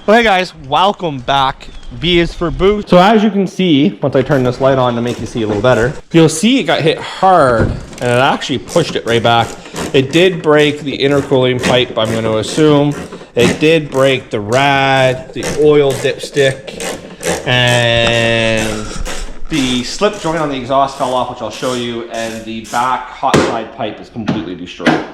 Okay guys, welcome back. B is for boost. So as you can see, once I turn this light on to make you see a little better, you'll see it got hit hard and it actually pushed it right back. It did break the intercooling pipe, I'm going to assume. It did break the rad, the oil dipstick, and the slip joint on the exhaust fell off, which I'll show you, and the back hot side pipe is completely destroyed.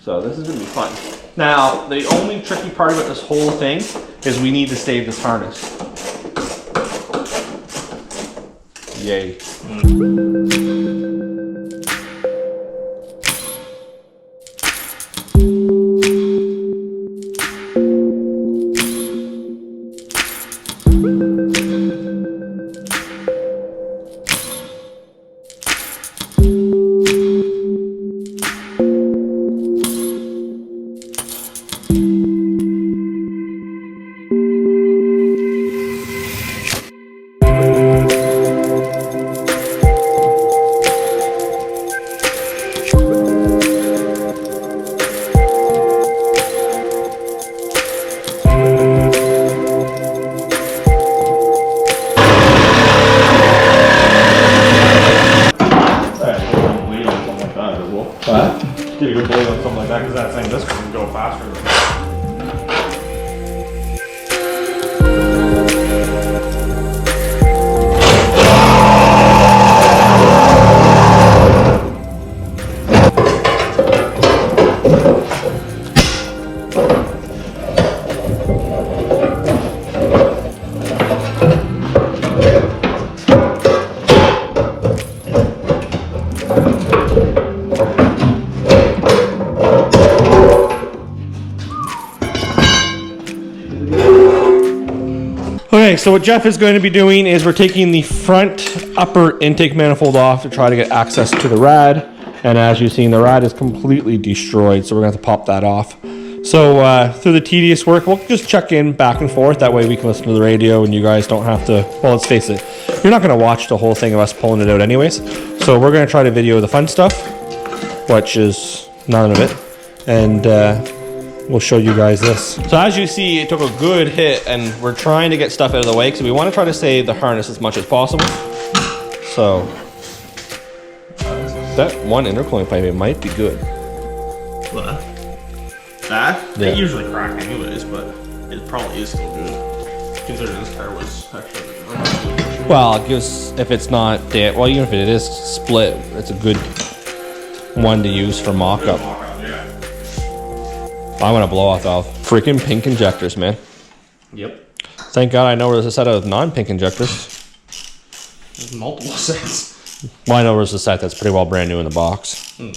So this is going to be fun. Now, the only tricky part about this whole thing is we need to save this harness. Yay. Get a good blade on something like that, because that thing, this one can go faster. Okay, so what Jeff is going to be doing is we're taking the front upper intake manifold off to try to get access to the rad. And as you've seen, the rad is completely destroyed, so we're going to have to pop that off. So through the tedious work, we'll just check in back and forth. That way we can listen to the radio and you guys don't have to, well, let's face it, you're not going to watch the whole thing of us pulling it out anyways. So we're going to try to video the fun stuff, which is none of it. And we'll show you guys this. So as you see, it took a good hit and we're trying to get stuff out of the way because we want to try to save the harness as much as possible. So that one intercooling pipe, it might be good. What? That? Yeah. They usually crack anyways, but it probably is still good. Considering this car was actually... Well, it gives, if it's not dead, well, even if it is split, it's a good one to use for mock-up. I'm gonna blow off valve. Freaking pink injectors, man. Yep. Thank God I know there's a set of non-pink injectors. There's multiple sets. Well, I know there's a set that's pretty well brand new in the box. So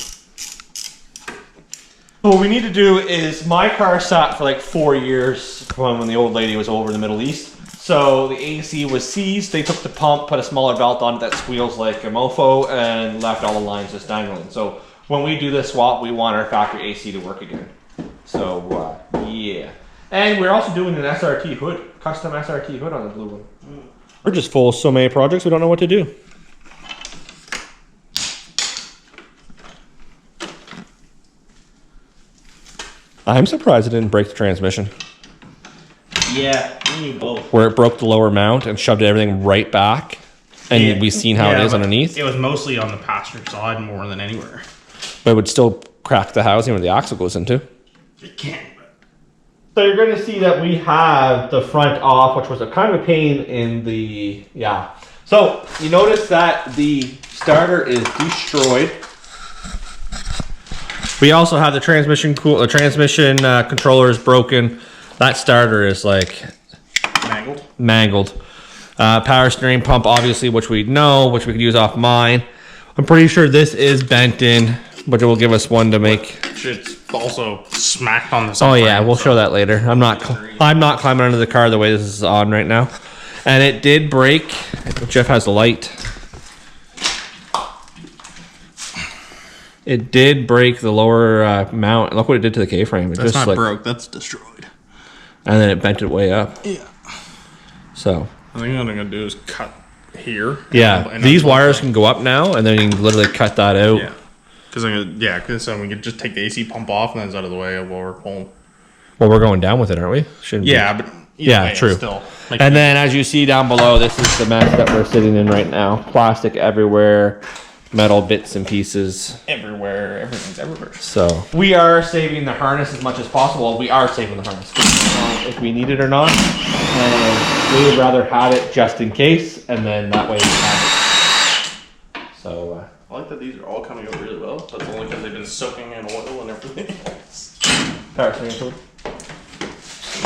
what we need to do is, my car sat for like 4 years when the old lady was over in the Middle East. So the AC was seized. They took the pump, put a smaller belt on it that squeals like a mofo, and left all the lines just dangling. So when we do this swap, we want our factory AC to work again. So, yeah. And we're also doing an SRT hood, custom SRT hood on the blue one. We're just full of so many projects, we don't know what to do. I'm surprised it didn't break the transmission. Yeah, we need both. Where it broke the lower mount and shoved everything right back. And Yeah. we've seen how it is underneath. It was mostly on the passenger side more than anywhere. But it would still crack the housing where the axle goes into. It can, but... So you're going to see that we have the front off, which was a kind of a pain in the, yeah. So you notice that the starter is destroyed. We also have the transmission controller is broken. That starter is like mangled. Power steering pump, obviously, which we know, which we could use off mine. I'm pretty sure this is bent in, but it will give us one to make. It's also smacked on the side. Oh yeah, we'll show that later. I'm not climbing under the car the way this is on right now. And it did break. Jeff has the light. It did break the lower mount. Look what it did to the K-frame. That's just not like, broke, that's destroyed. And then it bent it way up. Yeah. So. I think what I'm going to do is cut here. Yeah, and these wires can go up now, and then you can literally cut that out. Yeah. Because then we could just take the AC pump off, and then it's out of the way while we're pulling. Well, we're going down with it, aren't we? Shouldn't be. Yeah, but Yeah, true. Still, And then as you see down below, this is the mess that we're sitting in right now. Plastic everywhere, metal bits and pieces. everywhere, everything's everywhere. So we are saving the harness as much as possible. We are saving the harness if we need it or not. And we would rather have it just in case, and then that way we have it. So I like that these are all coming out really well. That's only because they've been soaking in oil and everything else.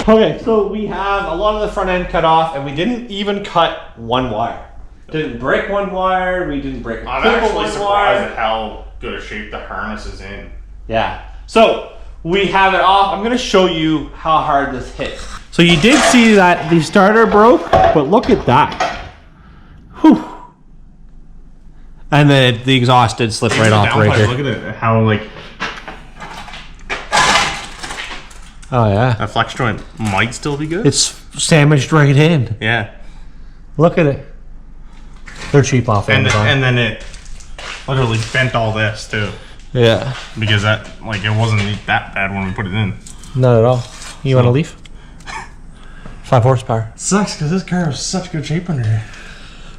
Okay, so we have a lot of the front end cut off, and we didn't even cut one wire. Didn't break one wire. We didn't break a I'm cable actually one surprised wire. at how good a shape the harness is in. Yeah. So we have it off. I'm gonna show you how hard this hit. So you did see that the starter broke, but look at that. Whew. And then the exhaust did slip right off right here. Look at it, how like Oh yeah. that flex joint might still be good. It's sandwiched right in. Yeah. Look at it. They're cheap off Amazon. And then it literally bent all this too. Yeah. Because that it wasn't that bad when we put it in. Not at all. You want a Leaf? 5 horsepower. Sucks because this car was such good shape under here.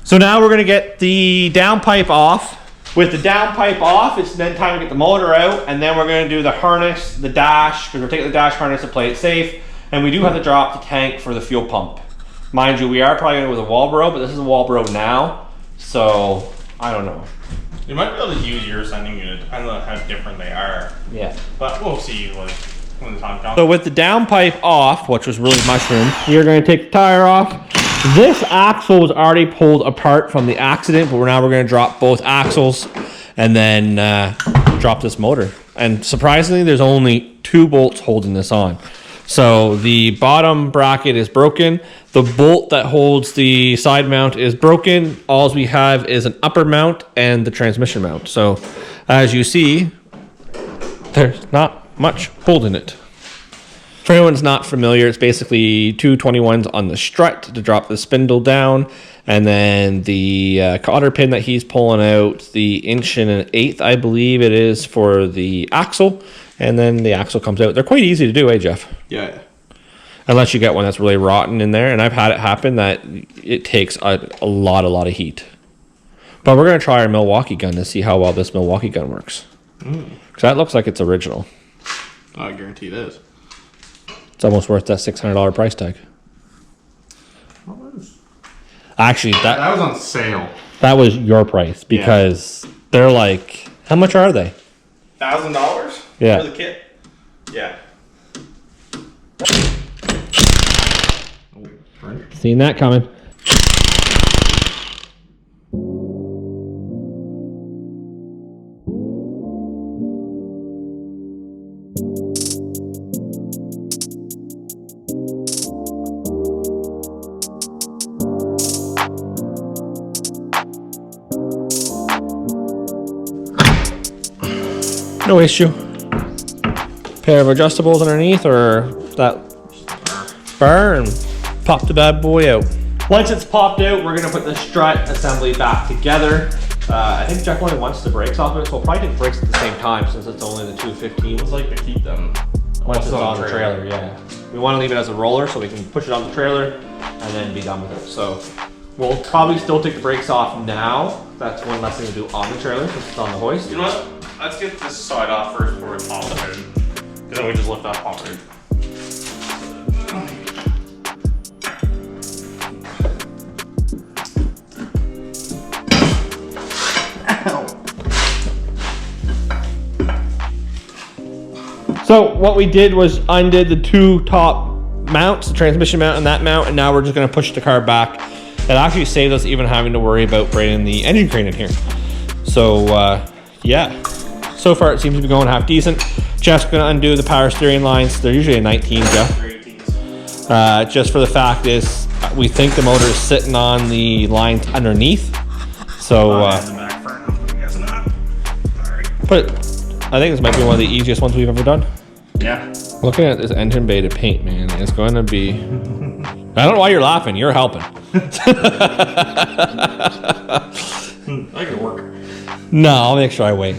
So now we're gonna get the downpipe off. With the downpipe off, it's then time to get the motor out, and then we're gonna do the harness, the dash, because we're taking the dash harness to play it safe, and we do have to drop the tank for the fuel pump. Mind you, we are probably gonna go with a Walbro, but this is a Walbro now, so I don't know. You might be able to use your sending unit, depending on how different they are. Yeah. But we'll see when the time comes. So with the downpipe off, which was really mushroom, you're gonna take the tire off. This axle was already pulled apart from the accident, but now we're going to drop both axles and then drop this motor. And surprisingly, there's only 2 bolts holding this on. So the bottom bracket is broken. The bolt that holds the side mount is broken. All we have is an upper mount and the transmission mount. So as you see, there's not much holding it. For anyone's not familiar, it's basically 2 21s on the strut to drop the spindle down, and then the cotter pin that he's pulling out, the 1 1/8, I believe it is, for the axle, and then the axle comes out. They're quite easy to do, eh, Jeff? Yeah. Unless you get one that's really rotten in there, and I've had it happen that it takes a lot of heat. But we're going to try our Milwaukee gun to see how well this Milwaukee gun works. Because that looks like it's original. I guarantee it is. It's almost worth that $600 price tag. Actually, That was on sale. that was your price because they're like, how much are they? $1,000? Yeah. For the kit? Yeah. Seen that coming. No issue. Pair of adjustables underneath, or that bar, and pop the bad boy out. Once it's popped out, we're gonna put the strut assembly back together. I think Jeff only wants the brakes off of it, so we'll probably take brakes at the same time since it's only the 215s. It's like to keep them Once it's on the trailer, yeah. We want to leave it as a roller so we can push it on the trailer and then be done with it. So we'll probably still take the brakes off now. That's one less thing to do on the trailer since it's on the hoist. You know what? Let's get this side off first before we pop it out. Because then we just lift that pop it. So what we did was undid the 2 top mounts, the transmission mount and that mount, and now we're just going to push the car back. It actually saved us even having to worry about bringing the engine crane in here. So yeah, so far it seems to be going half decent. Jeff's going to undo the power steering lines. They're usually a 19, Jeff. Just for the fact is, we think the motor is sitting on the lines underneath. So, but I think this might be one of the easiest ones we've ever done. Yeah. Looking at this engine bay to paint, man, it's going to be... I don't know why you're laughing. You're helping. I could work. No, I'll make sure I wait.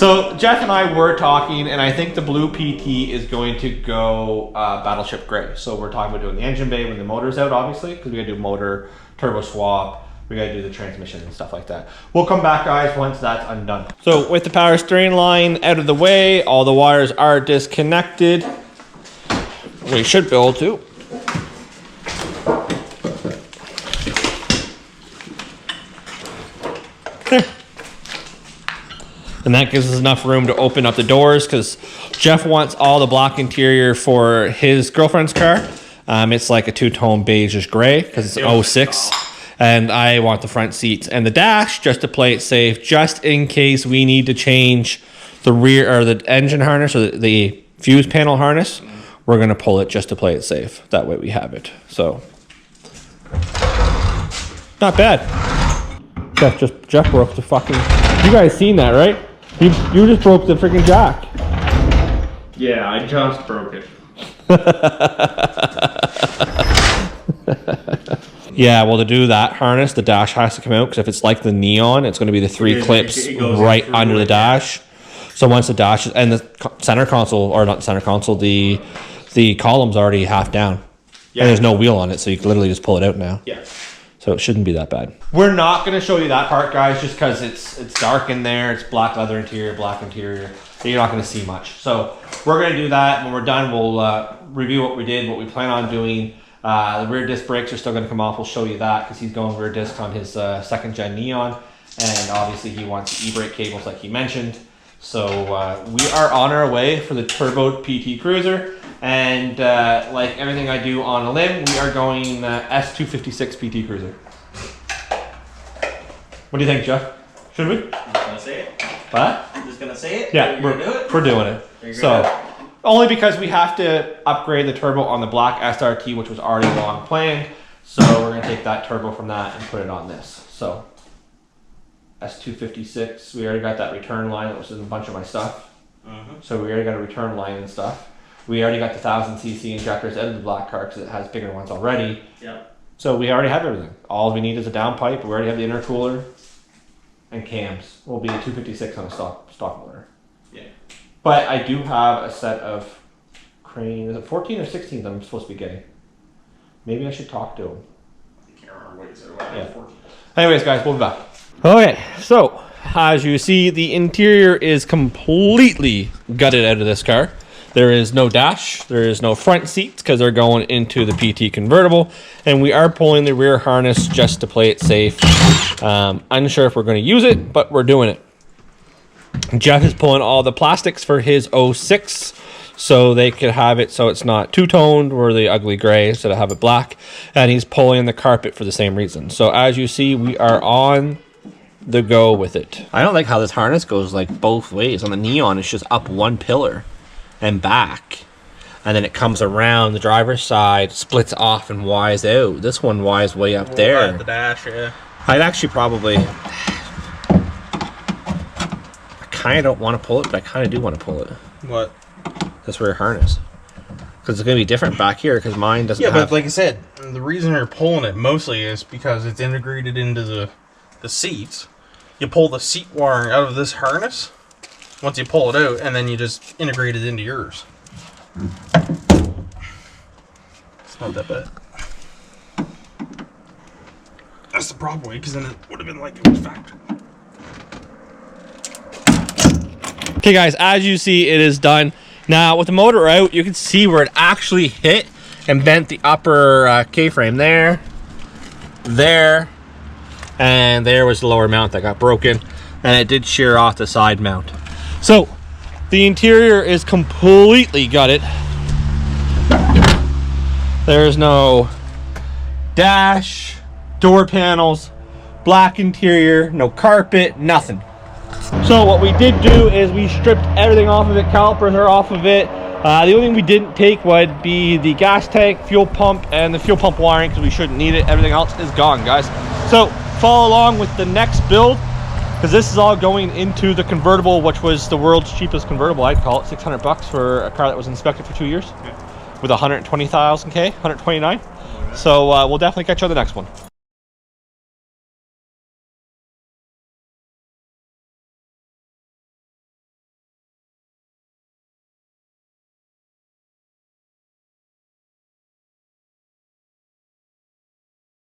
So Jeff and I were talking, and I think the blue PT is going to go Battleship Gray. So we're talking about doing the engine bay when the motor's out, obviously, because we got to do motor, turbo swap, we got to do the transmission and stuff like that. We'll come back, guys, once that's undone. So with the power steering line out of the way, all the wires are disconnected. We should be able to. There. And that gives us enough room to open up the doors because Jeff wants all the black interior for his girlfriend's car. It's like a two-tone beige gray because it's 06. And I want the front seats and the dash just to play it safe, just in case we need to change the rear or the engine harness or the fuse panel harness. We're going to pull it just to play it safe. That way we have it. So, not bad. Jeff broke the fucking... You guys seen that, right? You just broke the freaking jack. Yeah, I just broke it. Yeah, well, to do that harness, the dash has to come out because if it's like the Neon, it's going to be the three clips right under the dash. So once the dash is, and the center console, or not the center console, the column's already half down. Yeah. And there's no wheel on it, so you can literally just pull it out now. Yeah. So it shouldn't be that bad. We're not going to show you that part, guys, just because it's dark in there. It's black leather interior, black interior. You're not going to see much. So we're going to do that. When we're done, we'll review what we did, what we plan on doing. The rear disc brakes are still going to come off. We'll show you that because he's going rear disc on his second gen Neon. And obviously he wants e-brake cables like he mentioned. So we are on our way for the turbo PT Cruiser. And like everything I do on a limb, we are going S256 PT Cruiser. What do you think, Jeff? Should we? I'm just gonna say it. What? I'm just gonna say it. Yeah, we're doing it. So only because we have to upgrade the turbo on the black SRT, which was already long planned. So we're gonna take that turbo from that and put it on this. So S256, we already got that return line, which is a bunch of my stuff. So we already got a return line and stuff. We already got the 1000cc injectors out of the black car because it has bigger ones already. Yeah. So we already have everything. All we need is a downpipe. We already have the intercooler and cams. Will be a 256 on a stock motor. Yeah. But I do have a set of Crane. Is it 14 or 16 that I'm supposed to be getting? Maybe I should talk to him. I can't remember what you said. Yeah. 14. Anyways, guys, we'll be back. Okay, so as you see, the interior is completely gutted out of this car. There is no dash, there is no front seats because they're going into the PT convertible, and we are pulling the rear harness just to play it safe. Unsure if we're going to use it, but we're doing it. Jeff is pulling all the plastics for his 06 so they could have it so it's not two-toned or the ugly gray, so to have it black, and he's pulling the carpet for the same reason. So as you see, we are on the go with it. I don't like how this harness goes like both ways. On the Neon, it's just up one pillar and back, and then it comes around the driver's side, splits off and Y's out. This one Y's way up there. The dash, yeah. I'd actually probably, I kind of don't want to pull it, but I kind of do want to pull it. What? This rear harness, because it's gonna be different back here because mine doesn't have. Yeah, but like I said, the reason you're pulling it mostly is because it's integrated into the seats. You pull the seat wiring out of this harness once you pull it out, and then you just integrate it into yours. It's not that bad. That's the problem way, because then it would have been like it was factory. Okay, guys, as you see, it is done. Now, with the motor out, you can see where it actually hit and bent the upper K-frame there, and there was the lower mount that got broken, and it did shear off the side mount. So, the interior is completely gutted. There's no dash, door panels, black interior, no carpet, nothing. So what we did do is we stripped everything off of it, calipers are off of it. The only thing we didn't take would be the gas tank, fuel pump, and the fuel pump wiring because we shouldn't need it. Everything else is gone, guys. So follow along with the next build because this is all going into the convertible, which was the world's cheapest convertible. I'd call it $600 for a car that was inspected for 2 years with 120,000 K, 129. So we'll definitely catch you on the next one.